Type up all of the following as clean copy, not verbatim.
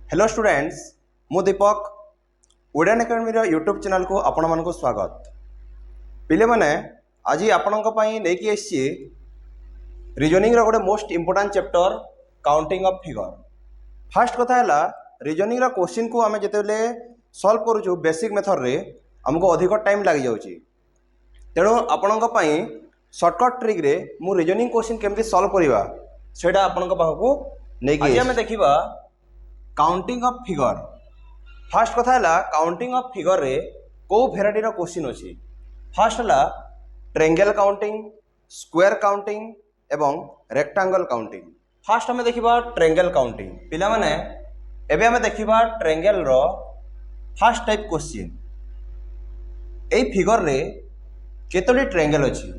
Hello students मु दीपक Odiorne academy YouTube channel को आपण मानक स्वागत। पिले माने आज आपणक पई लेकी आसी रीजनिंग रो गोटे most important chapter counting of figure. First कथा है रीजनिंग रो क्वेश्चन को आमे जेतेले सॉल्व करूछु बेसिक मेथड रे हमको अधिक टाइम लागि जाउची। तेणु आपणक पई शॉर्टकट ट्रिक रे मु रीजनिंग क्वेश्चन केमती सॉल्व करिवा सेटा आपणक पाखु नेकी आज आमे देखिबा काउंटिंग ऑफ फिगर। फास्ट कथा है काउंटिंग ऑफ फिगर रे को भेराइटी क्वेश्चन अच्छी। फास्ट है ट्रेंगल काउंटिंग, स्क्वायर काउंटिंग एवं रेक्टांगल काउंटिंग। फास्ट हमें देखिबा ट्रेंगल काउंटिंग। पिला माने एबे हमें देखिबा ट्रेंगल रो फास्ट टाइप क्वेश्चन। ए फिगर रे केतोटी ट्रेंगल अच्छी,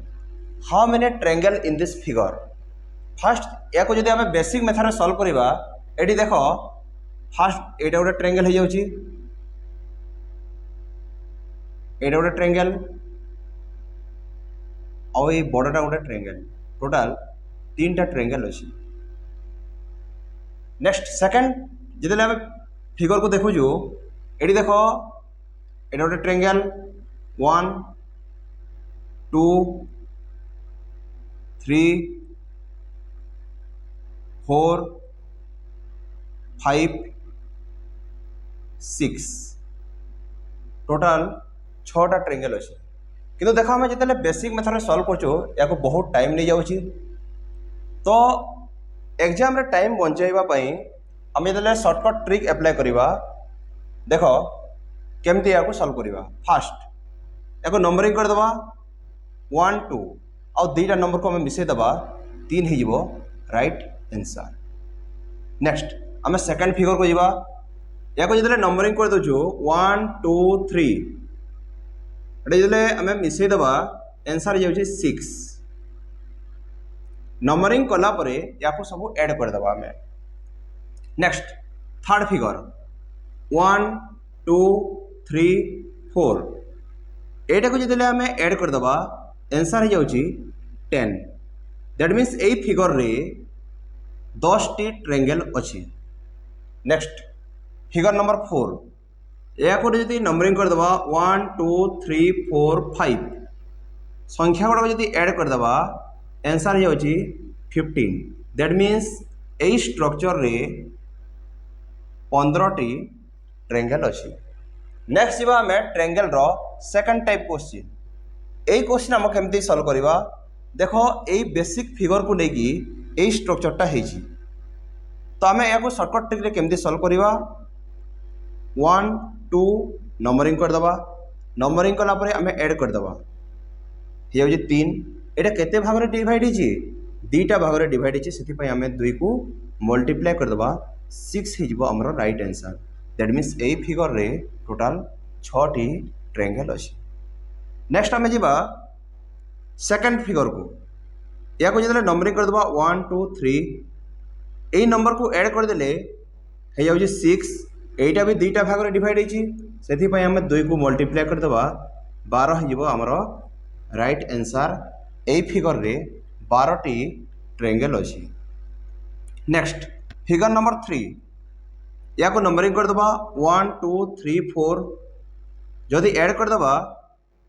how many triangle in this figure. Fast या को जदि हमें बेसिक मेथड सॉल्व करिबा एडी देखो फास्ट एटा गोटे ट्रेंगल हो जाउची, एटा गोटे ट्रेंगल और ये बड़टा गोटे ट्रेंगल, टोटाल तीन टा ट्रेंगल अच्छी। नेक्स्ट सेकंड जिते आम फिगर को देखुचु एटी देखो एटा गोटे ट्रेंगल 1 2 3 4 5 6 टोटाल 6टा ट्रेंगल अच्छे। किंतु देखो आम जिते बेसिक मेथड सॉल्व करछो या को बहुत टाइम नहीं जाउची। तो एग्जाम रे टाइम बंचाइबा पई आम जिते शॉर्टकट ट्रिक अप्लाई करिबा देखो केमती या को सॉल्व करिबा। फास्ट या को नंबरिंग कर दबा 1 2 और दुईटा नंबर को आम मिसई दबा 3 हो जिवो राइट आंसर। नेक्स्ट आम सेकंड फिगर को जिबा या को जिते नंबरिंग कर दउछु 1 2 3 एटा जिते आम मिसई दबा आंसर जाउछि 6। नंबरिंग कला परे या को सब ऐड कर दबा आम। नेक्स्ट थर्ड फिगर 1 2 3 4 एटा को जिते आम ऐड कर दबा आंसर जाउछि 10। दैट मीन्स ए फिगर रे 10 टी ट्रेंगल अच्छी। नेक्स्ट फिगर नंबर 4 या को जदि नंबरिंग कर दबा 1 2 3 4 5 संख्या गुड़ा जदि ऐड कर दबा आंसर जाउछि 15। दैट मीन्स ए स्ट्रक्चर रे 15 टी ट्रेंगल अच्छी। नेक्स्ट जीवा हमें ट्रेंगल रो सेकंड टाइप क्वेश्चन। ए क्वेश्चन हम केमती सॉल्व करिबा देखो ए बेसिक फिगर को लेकी ए स्ट्रक्चरटा हेछि। तो आम या शॉर्टकट ट्रिक रे केमती सॉल्व करिबा 1 2 नंबरिंग कर दबा। नंबरिंग कला परे आम ऐड कर दबा हे होछि 3। एटा केते भाग रे डिवाइड हिछि दुईटा भाग रे डिवाइड हिछि सेति पई आम 2 को मल्टीप्लाई कर दबा 6 हे जिवो हमरो right answer. That means a figure रे टोटल 6 टी ट्रेंगल अछि। नेक्स्ट आम जिबा सेकंड फिगर को या को जदि नंबरिंग कर दबा 1 2 3 ए नंबर को ऐड कर देले हे जाउछि 6। एटा भी दुईटा भाग रे डिवाइड हिछि सेति पई हम 2 को मल्टीप्लाई कर दबा 12 हो जिवो हमरो राइट आंसर। ए फिगर रे 12 टी ट्रेंगल अछि। नेक्स्ट फिगर नंबर 3 या को नंबरिंग कर दबा 1 2 3 4 जदि ऐड कर दबा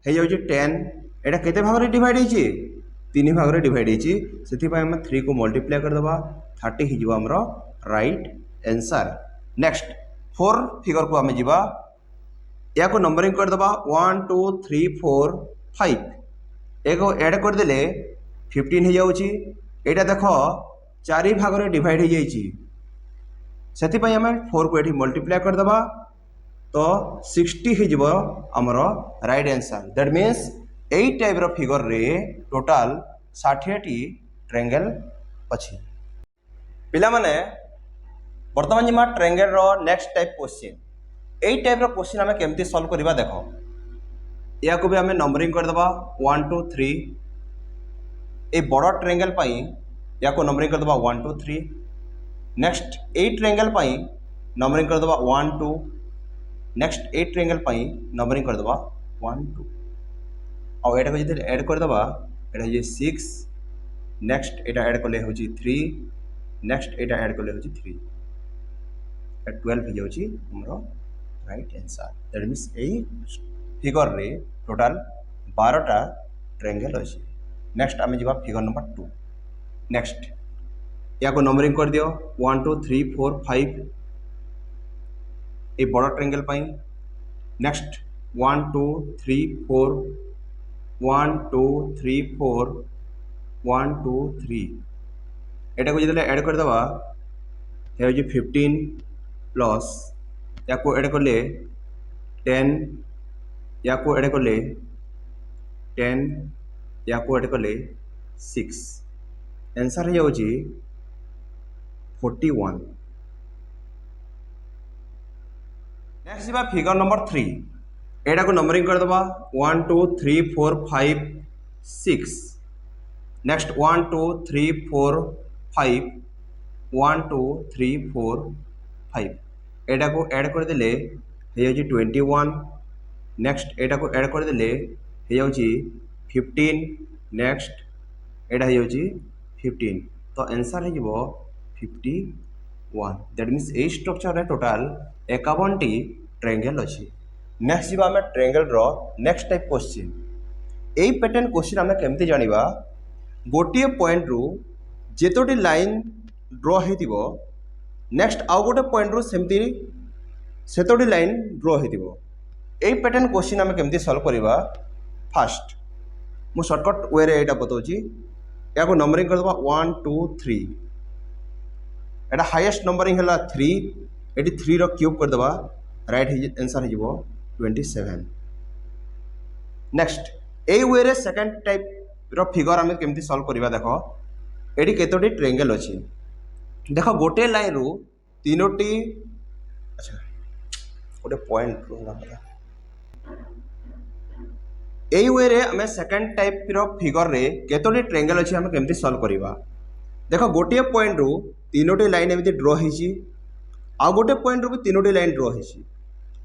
हे जाउछि 10। एटा केते भाग रे डिवाइड हिछि 3 भाग रे डिवाइड हिछि सेति पई हम 3 को मल्टीप्लाई कर दबा 30 हो जिवो हमरो right answer. Next four figure को आम जीवा या को नंबरिंग कर दबा 1 2 3 4 5 एक ऐड कर देले 15 हो जाउछि। एटा देखो 4 भाग रे डिवाइड हो जाइछि सेति पई हम 4 को एठी मल्टीप्लाई कर दबा तो 60 हो जिवो हमरो राइट आंसर। दैट मीन्स एई टाइप रो फिगर रे टोटल 60 टी ट्रेंगल अछि। पिला माने वर्तमान जिमा ट्रेंगल रो नेक्स्ट टाइप क्वेश्चन। एई टाइप रो क्वेश्चन हमें केमती सॉल्व करिबा देखो या को भी हमें नंबरिंग कर दबा 1 2 3 ए बड़ा ट्रेंगल पाई या को नंबरिंग कर दबा 1 2 3। Next a triangle pi numbering कर दबा 1 2। Next a triangle pi numbering कर दबा 1 2 और एटा को जदि ऐड कर दबा एटा जे 6। नेक्स्ट एटा ऐड करले होची 3। नेक्स्ट एटा ऐड करले होची 3। 12 हो जाउची हमरो right answer. That means AE figure रे टोटल 12टा ट्रायंगल अछि। नेक्स्ट आमे जिबा फिगर नंबर 2। नेक्स्ट या को नंबरिंग कर दियो 1 2 3 4 5 ए बड़ा ट्रायंगल पाई। नेक्स्ट 1 2 3 4 1 2 3 4 1 2 3 एटा को जदे ऐड कर दबा हे हो 15 प्लस या को ऐड करले 10 या को ऐड करले 10 या को ऐड करले 6 आंसर हो जाउची 41। नेक्स्ट जीवा फिगर नंबर 3 एटा को नंबरिंग कर दबा 1 2 3 4 5 6 नेक्स्ट 1 2 3 4 5 1 2 3 4 5 एटा को ऐड कर देले हे जाउची 21। नेक्स्ट एटा को ऐड कर देले हे जाउची 15। नेक्स्ट एटा हे जाउची 15 तो आंसर हे जिवो 51। दैट मीन्स ए स्ट्रक्चर रे टोटल 51 टी ट्रायंगल अछि। नेक्स्ट जीवा हमें ट्रायंगल रो नेक्स्ट टाइप क्वेश्चन। एई पैटर्न क्वेश्चन हमें केमती जानिबा गोटिए पॉइंट रु जेतोटी लाइन ड्रॉ हेतिबो नेक्स्ट आउ गोटे पॉइंट रु सेमती सेतोटी लाइन ड्रॉ हेतिबो। एई पैटर्न क्वेश्चन हमें केमती सॉल्व करिबा फास्ट मु शॉर्टकट वे रे एटा बताउची। या को नंबरिंग कर दबा 1 2 3 एटा हाईएस्ट नंबरिंग हला 3 एटी 3 रो क्यूब कर दबा राइट आंसर हो जिवो 27। नेक्स्ट ए वे रे सेकंड टाइप रो फिगर हमें केमती सॉल्व करिबा देखो एटी केतोटी ट्रायंगल अछि देखो गोटे लाइन रु तीनोटी अच्छा गोटे पॉइंट रु ना एई वे रे हमें सेकंड टाइप रो फिगर रे केतोटी ट्रायंगल अछि हमें केमती सॉल्व करिबा देखो गोटे पॉइंट रु तीनोटी लाइन एमती ड्रॉ हिची आ गोटे पॉइंट रु भी तीनोटी लाइन ड्रॉ हिची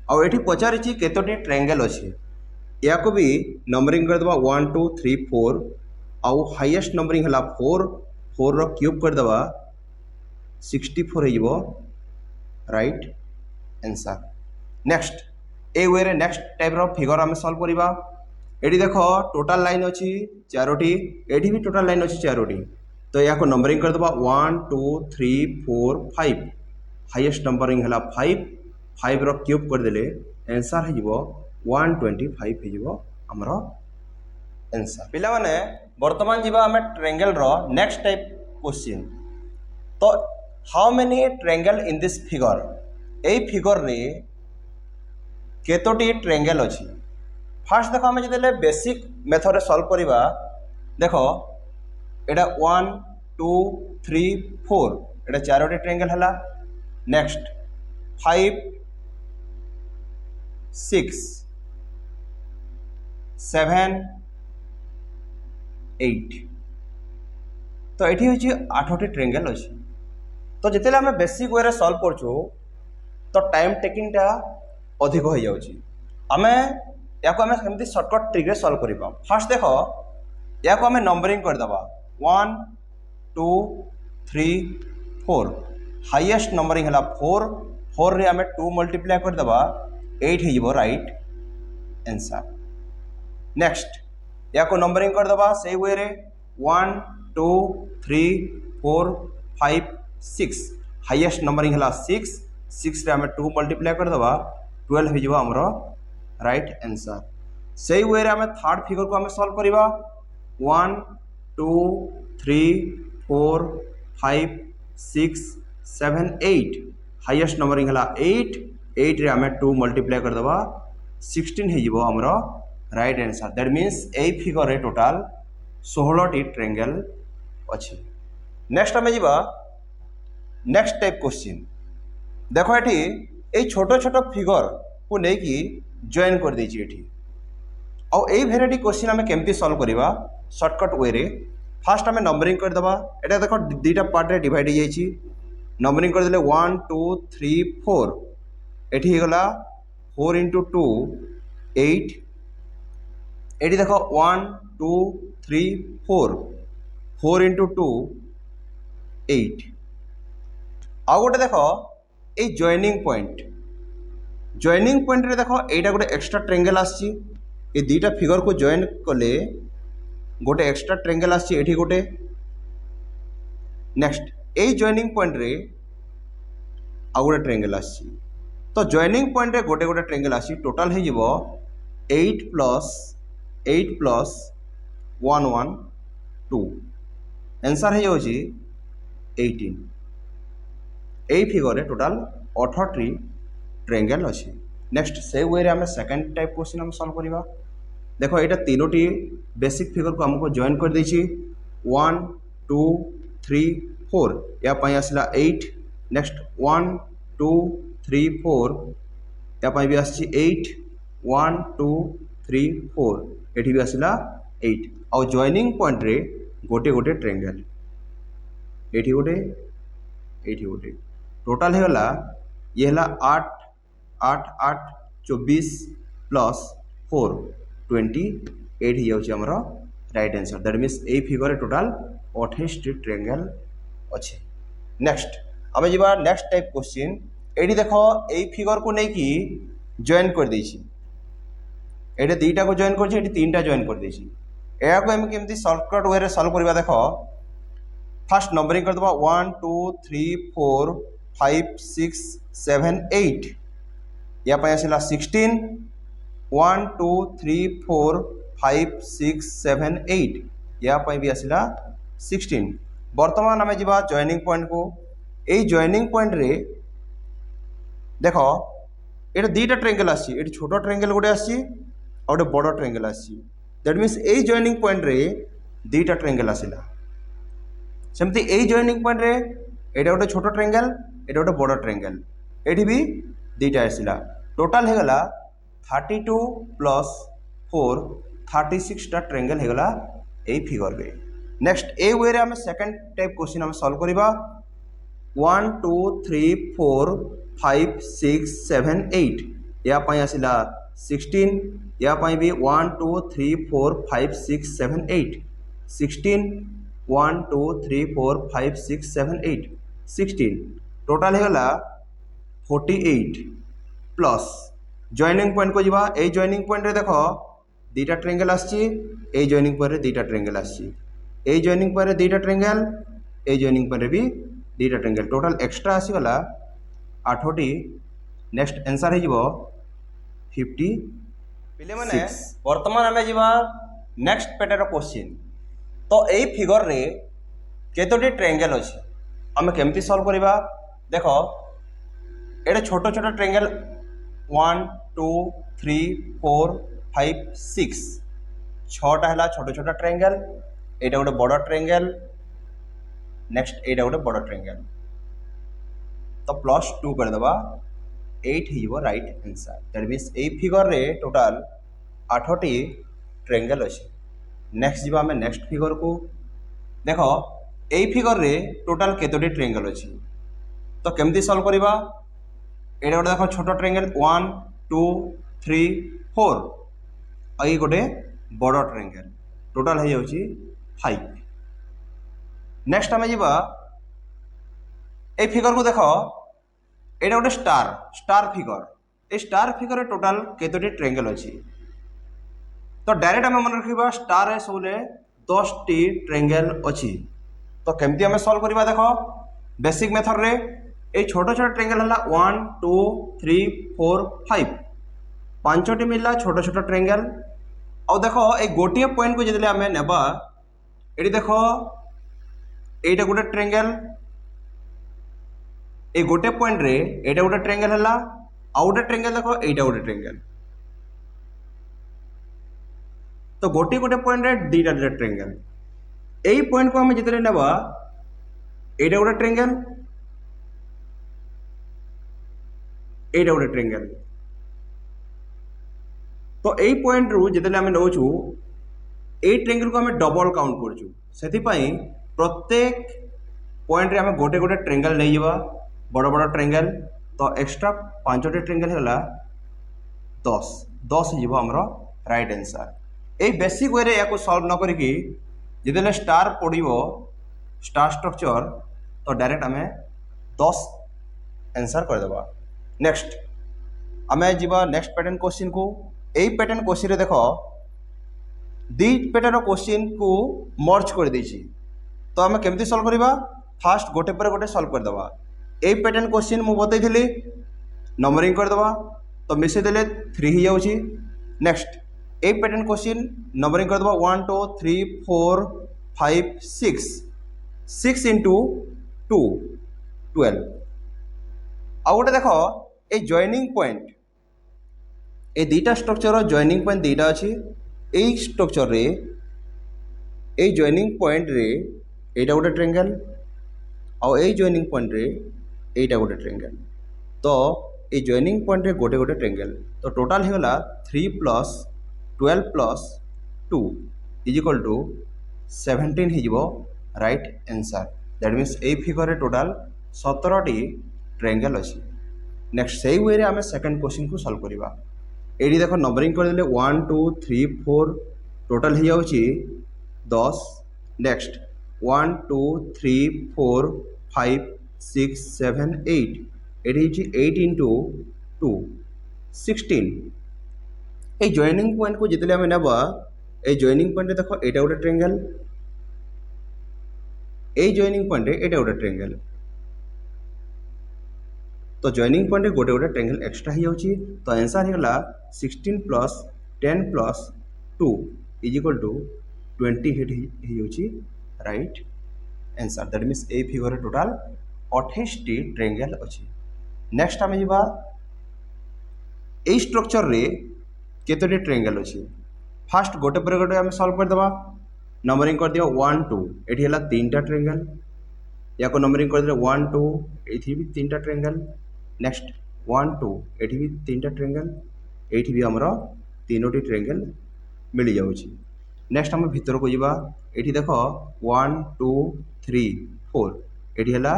आ एठी पचारिची केतोटी ट्रायंगल अछि या को भी नंबरिंग कर दबा 1 2 3 4 आ हाईएस्ट नंबरिंग हला 4 4 रो क्यूब कर दबा 64 हो जिवो राइट आंसर। नेक्स्ट ए वे रे नेक्स्ट टाइप रो फिगर हमें सॉल्व करिबा एठी देखो टोटल लाइन अछि चारोटी एठी भी टोटल लाइन अछि चारोटी तो या को नंबरिंग कर दबा 1 2 3 4 5 हाईएस्ट नंबरिंग हला 5 5 रो क्यूब कर देले आंसर हो जिवो 125 हो जिवो हमरो आंसर। पिला माने वर्तमान जीवा हमें ट्रायंगल रो नेक्स्ट टाइप क्वेश्चन। तो how many triangle in this figure A figure रे केतोटी ट्रायंगल अछि फास्ट देखो हमें जदे बेसिक मेथड रे सॉल्व करिबा देखो एटा 1 2 3 4 एटा चारोटी ट्रायंगल हला। नेक्स्ट 5 6 7 8 तो एठी होची 8टी ट्रायंगल अछि। तो जेतेले हमें बेसिक वे रे सॉल्व करछु तो टाइम टेकिंग टा अधिक हो जाउची हमें या को हमें केमती शॉर्टकट ट्रिक रे सॉल्व करिबा फास्ट देखो या को हमें नंबरिंग कर दबा 1 2 3 4 हाईएस्ट नंबरिंग हला 4 4 रे हमें 2 मल्टीप्लाई कर दबा 8 हो जिवो राइट आंसर। नेक्स्ट या को नंबरिंग कर दबा सही वे रे 1 2 3 4 5 6 हाईएस्ट नंबरिंग हला 6 6 रे हमें 2 मल्टीप्लाई कर दबा 12 हो जिवो हमरो राइट आंसर। सही वे रे हमें थर्ड फिगर को हमें सॉल्व करिबा 1 2 3 4 5 6 7 8 हाईएस्ट नंबरिंग हला 8 8 रे हमें 2 मल्टीप्लाई कर दबा 16 हो जिवो हमरो right answer. That means a figure रे टोटल 16 टी ट्रायंगल अछि। नेक्स्ट हमें जिबा नेक्स्ट टाइप क्वेश्चन देखो एठी ए छोटो छोटो फिगर को नै कि जॉइन कर देछि एठी और ए वेराइटी क्वेश्चन हमें केमती सॉल्व करिबा शॉर्टकट वे रे फास्ट हमें नंबरिंग कर दबा एटा देखो दुईटा पार्ट रे डिवाइड हो जाइछि नंबरिंग कर देले 1 2 3 4 एठी गला 4 into 2 8 एठी देखो 1 2 3 4 4 into 2 8 आ गोटे देखो এই জয়েনিং পয়েন্টরে দেখো এইটা গোটে এক্সট্রা ট্রেঙ্গেল আসছি এই দুইটা ফিগর को জয়েন কলে গোটে এক্সট্রা ট্রেঙ্গেল আসছি এটি গোটে নেক্সট এই জয়েনিং পয়েন্টরে ଆଉ ଗୋଟେ ଟ୍ରେଙ୍ଗେଲ୍ ଆସିଛି ତ ଜଏନିଂ ପଏଣ୍ଟରେ ଗୋଟେ ଗୋଟେ ଟ୍ରେଙ୍ଗେଲ୍ ଆସିଛି ଟୋଟାଲ୍ ହେଇଯିବ 8 ପ୍ଲସ୍ 1 1 2 ଆନ୍ସର୍ ହେଇଯାଉଛି 18 এই ফিগরে টোটাল 18টি ট্রেঙ্গেল আছে নেক্সট से वे आम सेकेंड टाइप क्वेश्चन आम सल्व करवा देखो यहाँ तीनोटी बेसिक फिगर को आमको जॉइन कर देछि 1 2 3 4 या पाई आसला 8 नेक्स्ट 1 2 3 4 या पाई भी आसी 8 1 2 3 4 एठी भी आसला 8 आउ जॉइनिंग पॉइंट रे गोटे गोटे ट्रेंगल एठी गोटे टोटाल है ये है 8 8 8 24 प्लस 4 28 ही जाऊँ आमर right answer that means a figure total 28 triangle अच्छे नेक्स्ट आम जा नेक्स्ट टाइप क्वेश्चन ये देख ये फिगर को लेकिन जॉइन कर देछि ये दुईटा को जॉइन कर तीन टा जॉइन कर देछि या को हम केमती शॉर्टकट वे सॉल्व करवा देख फास्ट नंबरिंग कर दबा 1 2 3 4 5 6 7 8 या पाई आसला 16 1 2 3 4 5 6 7 8 या पाई भी आसला 16 बर्तमान आम जा जॉइनिंग पॉइंट को यही जॉइनिंग पॉइंट रे देख ये दुईटा ट्रेंगल आसी छोट ट्रेंगल गोटे आसी गोटे बड़ ट्रेंगल आसी दैट मीन्स यही जॉइनिंग पॉइंट रे दुईटा ट्रेंगल आसला सेमती यही जॉइनिंग पॉइंट रे ये गोटे छोट ट्रेंगल ये गोटे बड़ ट्रेंगल ये भी दुईटा आसला टोटाल होगला 32 प्लस 4 36 टा ट्रेंगल होगला यही फिगर रे नेक्स्ट ए वे आम सेकेंड टाइप क्वेश्चन आम सॉल्व करवा 1 2 3 4 5 6 7 8 या पाई आसला 16 या पाई भी 1 2 3 4 5 6 7 8 16 1 2 3 4 5 6 7 8 16 टोटाल होगला 48 प्लस जॉइनिंग पॉइंट को जीवा ए जॉइनिंग पॉइंट रे देखो दुईटा ट्रेंगल आसी ए जॉइनिंग पॉइंट रे दुईटा ट्रेंगल आसी ए जॉइनिंग पॉइंट रे दुईटा ट्रेंगल ए जॉइनिंग पॉइंट रे भी दुईटा ट्रेंगल टोटाल एक्स्ट्रा आसीगला 8टी नेक्स्ट आंसर हो 50 पिले माने वर्तमान आमे जीवा नेक्स्ट पैटर्न क्वेश्चन तो यही फिगर रे केतोटी ट्रेंगल अछि आमे केमती सॉल्व करबा देखो एडे छोट छोट ट्रेंगल 1 2 3 4 5 6 छटा है छोट छोट ट्रेंगल एटा गोटे बड़ ट्रेंगल नेक्स्ट एटा गोटे बड़ ट्रेंगल तो प्लस 2 करदे 8 हो right answer that means a figure रे टोटाल 8टी ट्रेंगल अच्छे नेक्स्ट जीवा आम नेक्स्ट फिगर को देख ए फिगर रे टोटाल केतोटी ट्रेंगल अच्छी तो केमती सॉल्व करवा ये गोटे देख छोट ट्रेंगल 1 2 3 4 और ये गोटे बड़ ट्रेंगल टोटाल हो जाऊँगी 5 नेक्स्ट आम जा ए फिगर को देख ये गोटे स्टार फिगर ए स्टार फिगर टोटाल केतोटी ट्रेंगल अच्छी तो डायरेक्ट आम मन रखा स्टार सब 10टी ट्रेंगल अच्छी तो केमती आम सॉल्व करवा देख बेसिक मेथड रे ये छोट छोट ट्रेंगल है 1 2 3 4 5 5टी मिलला छोट छोट ट्रेंगल और देख ये गोटे पॉइंट को जब आम नेबा ये देख ये गोटे ट्रेंगल ये गोटे पॉइंट रे ये गोटे ट्रेंगल है आउ गोटे ट्रेंगल देख यहाँ गोटे ट्रेंगल तो गोटे गोटे पॉइंट रे दुईटा दुईटा ट्रेंगल यही पॉइंट को आम जितने नेबा यहाँ गोटे ट्रेंगल यहाँ गोटे ट्रेंगल तो यही पॉइंट रू जितने आम नौ ये ट्रेंगल को आम डबल काउंट करचु से प्रत्येक पॉइंट रे आम गोटे गोटे ट्रेंगल नहीं जावा बड़ बड़ ट्रेंगल तो एक्स्ट्रा 5टी ट्रेंगल है 10 हो आमर राइट आंसर यही बेसिक वे या सॉल्व न करी जितने स्टार पड़ो स्टार स्ट्रक्चर तो डायरेक्ट आम 10 आंसर करदेबा। नेक्स्ट आम जा नेक्स्ट पैटर्न क्वेश्चन को। यही पैटर्न क्वेश्चन देख दी पैटर्न क्वेश्चन को मर्ज कर देछि, तो आम केमती सॉल्व करवा, फास्ट गोटे पर गोटे सॉल्व करदेबा। यही पैटर्न क्वेश्चन मुझे बतई नंबरिंग करदेबा, तो मिसेदेले 3 हो जाउछि। नेक्स्ट यही पैटर्न क्वेश्चन नंबरिंग करदेबा 1 2 3 4 5 6 6 इंटू 2 12। आउ गोटे देख ए जॉइनिंग पॉइंट, ए दुईटा स्ट्रक्चर जॉइनिंग पॉइंट दुईटा अच्छी। यही स्ट्रक्चर रे ए जॉइनिंग पॉइंट रे एटा गोटे ट्रायंगल आउ ए जॉइनिंग पॉइंट रे एटा गोटे ट्रायंगल, तो ए जॉइनिंग पॉइंट रे गोटे गोटे ट्रायंगल, तो टोटाल हो गला 3 + 12 + 2 इज इक्वल टू 17 हो right answer. That means a figure रे टोटाल 17टी ट्रायंगल अच्छी। नेक्स्ट से वे आम सेकेंड क्वेश्चन को सॉल्व करवा। ये देख नंबरिंग करदे 1 2 3 4 टोटाल हो जाऊँगी 10। नेक्स्ट 1 2 3 4 5 6 7 8 ये 8 इंटू 2 16। ये जॉइनिंग पॉइंट को जितने आम नेबा, ये जॉइनिंग पॉइंट देख यहाँ गोटे ट्रायंगल, ये जॉइनिंग पॉइंट यहाँ गोटे ट्रायंगल, तो जॉइनिंग पॉइंट गोटे गोटे ट्रायंगल एक्स्ट्रा हो जाऊँगी। तो आंसर होगा 16 + 10 + 2 इज इक्वल टू 28 हो जाऊँगी right answer. That means a figure total 28टी ट्रायंगल अच्छी। नेक्स्ट आम जा यही स्ट्रक्चर रे केतोटी ट्रायंगल अच्छी। फास्ट गोटे पर गोटे आम सॉल्व करदेबा। नंबरिंग कर दिया 1 2 ये है 3टा ट्रायंगल, या नंबरिंग कर दिया 1 2 ये भी 3टा ट्रायंगल। नेक्स्ट 1 2 ये भी 3टा ट्रायंगल, ये भी आमर 3टी ट्रायंगल मिल जाऊँगी। नेक्स्ट आम भीतर को जा, ये देख 1 2 3 4 ये है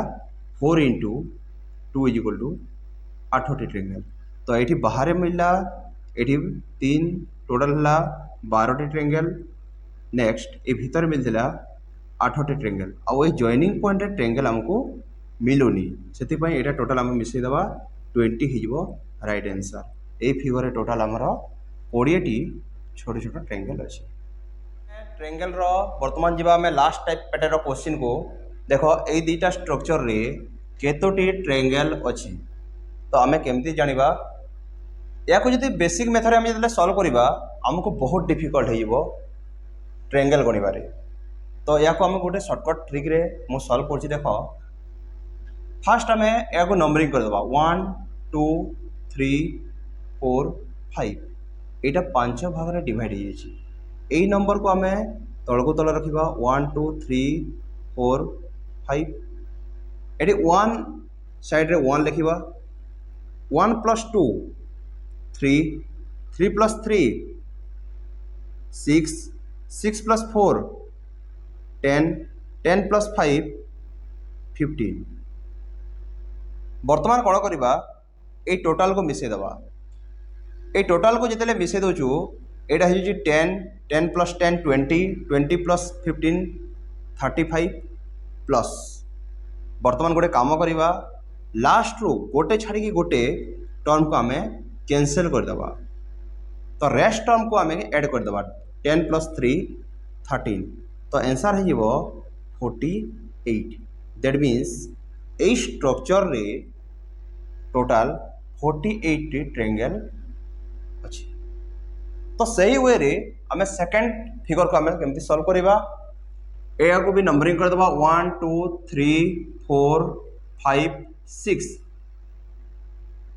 4 इंटू 2 इज इक्वल टू 8टी ट्रायंगल, तो ये बाहर मिलला ये 3 टोटाल है 12टी ट्रायंगल। नेक्स्ट ये भीतर मिलता 8टी ट्रायंगल, आउ जॉइनिंग पॉइंट ट्रायंगल आमको मिलूनी, से यहाँ टोटाल आम मिसेदेवा 20 हो राइट आंसर। ये फिगर टोटाल आमर 20टी छोट छोट ट्रायंगल अच्छे। ट्रायंगल बर्तमान जा आम लास्ट टाइप पैटर्न क्वेश्चन को। देख ये दुईटा स्ट्रक्चर रे केतोटी ट्रायंगल अच्छी, तो आम केमती जानिबा, या जो बेसिक मेथड आम जो सॉल्व करवा आमको बहुत डिफिकल्ट हो ट्रायंगल गणिबारे। तो या आम गोटे सर्टकट ट्रिक रे मु सॉल्व कर देख। फास्ट आम या नंबरिंग करदेबा 1 2 3 4 5 यहाँ 5 भाग में डिवाइड हो। यही नंबर को आम तल को तल रखा 1 2 3 4 5 ये 1 साइड रे 1 लिखा 1 + 2 3 3 + 3 6 6 + 4 10 10 + 5 15। बर्तमान कौन करवा ये टोटाल को मिसेदेवा। ये टोटाल को जिते मिसे दूचु यहाँ हो 10 10 + 10 20 20 + 15 35 प्लस। बर्तमान गोटे काम करवा लास्ट रू गोटे छाड़ी गोटे टर्म को आम कैंसल करदेवा, तो रेस्ट टर्म को आम ऐड करदेवा 10 + 3 13, तो आंसर हो 48। दैट मीन्स यही स्ट्रक्चर रे टोटाल 48 ट्रायंगल अच्छी। तो सही वे रे आम सेकेंड फिगर को आम केमती सॉल्व करवा। या को भी नंबरिंग करदेवा 1 2 3 4 5 6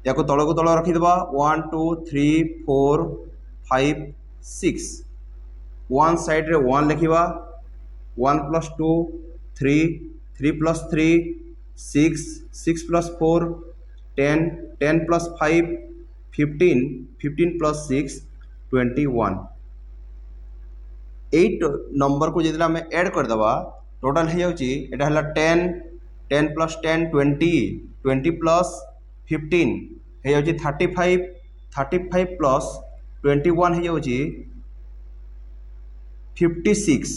या को तल रखीदेवा 1 2 3 4 5 6 1 साइड रे 1 लिखा 1 + 2 3 3 + 3 6 6 + 4 10 10 + 5 15 15 + 6 21। 8 नंबर को जो आम ऐड करदेवा टोटाल हो जाऊँगी यहाँ है 10 10 + 10 20 20 + 15 हो जाऊँगी 35 35 + 21 हो जाऊँगी 56।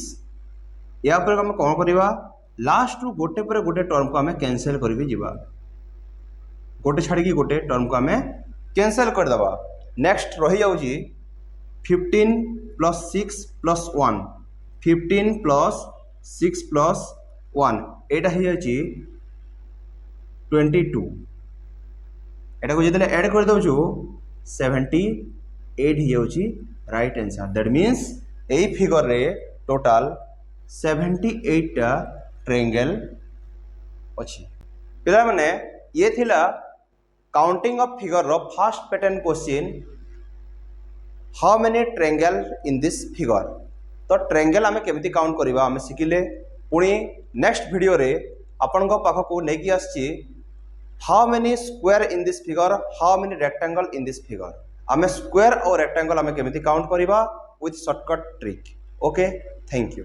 या पर आम कौन करवा लास्ट रू गोटे पर गोटे टर्म को आम कैंसल कर। गोटे छाड़ी गोटे टर्म को आम कैंसल करदे। नेक्स्ट रही जाऊँगी 15 + 6 + 1 15 + 6 + 1 एटा हो जाए 22 एटा को जो ऐड कर दौचु 78 हो जाए राइट आंसर। दैट मीन्स यही फिगर रे टोटाल 78टा ट्रायंगल अच्छी। पिला माने ये थिला काउंटिंग ऑफ फिगर रो first pattern question how many triangle in this figure. तो ट्रायंगल आम केमती काउंट करवा आम शिखिले। पुणी नेक्स्ट वीडियो रे आपण पाखक नहीं आसी how many square in this figure how many rectangle in this figure. आम स्क्वायर और रेक्टेंगल आम केमती काउंट करवा with shortcut trick. Okay, thank you.